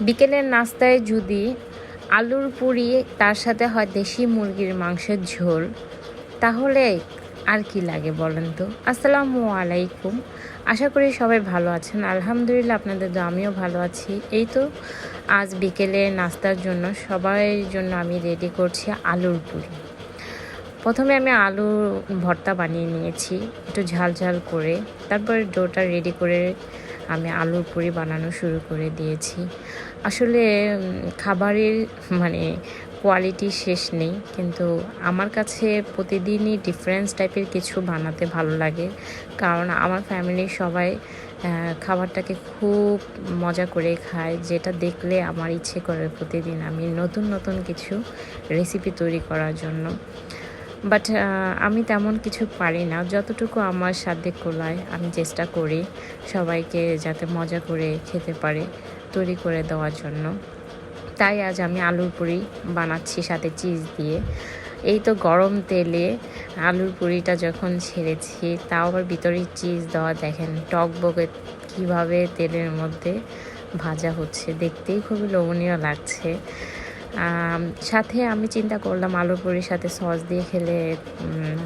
বিকেলের নাস্তায় যদি আলুর পুরি তার সাথে হয় দেশি মুরগির মাংসের ঝোল, তাহলে আর কি লাগে বলেন তো। আসসালামু আলাইকুম, আশা করি সবাই ভালো আছেন। আলহামদুলিল্লাহ, আপনাদের তো আমিও ভালো আছি। এই তো আজ বিকেলে নাস্তার জন্য সবার জন্য আমি রেডি করছি আলুর পুরি। প্রথমে আমি আলু ভর্তা বানিয়ে নিয়েছি একটু ঝাল ঝাল করে, তারপরে ডোটা রেডি করে আমি আলুর পুরি বানানো শুরু করে দিয়েছি। আসলে খাবারের মানে কোয়ালিটি শেষ নেই, কিন্তু আমার কাছে প্রতিদিনই ডিফারেন্স টাইপের কিছু বানাতে ভালো লাগে, কারণ আমার ফ্যামিলির সবাই খাবারটাকে খুব মজা করে খায়, যেটা দেখলে আমার ইচ্ছে করে প্রতিদিন আমি নতুন নতুন কিছু রেসিপি তৈরি করার জন্য। বাট আমি তেমন কিছু পারি না, যতটুকু আমার সাধ্যে কোলায় আমি চেষ্টা করি সবাইকে যাতে মজা করে খেতে পারে তৈরি করে দেওয়ার জন্য। তাই আজ আমি আলুর পুরি বানাচ্ছি সাথে চিজ দিয়ে। এই তো গরম তেলে আলুর পুরিটা যখন ছেড়েছি, তাও আবার ভিতরে চিজ দেওয়া, দেখেন টকবকে কীভাবে তেলের মধ্যে ভাজা হচ্ছে, দেখতেই খুবই লোভনীয় লাগছে। সাথে আমি চিন্তা করলাম আলুর পুরির সাথে সস দিয়ে খেলে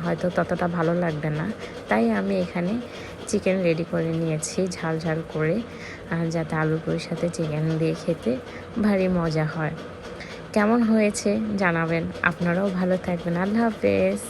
হয়তো ততটা ভালো লাগবে না, তাই আমি এখানে চিকেন রেডি করে নিয়েছি ঝাল ঝাল করে, যাতে আলুর পুরির সাথে চিকেন দিয়ে খেতে ভারী মজা হয়। কেমন হয়েছে জানাবেন। আপনারাও ভালো থাকবেন। আল্লাহ হাফেজ।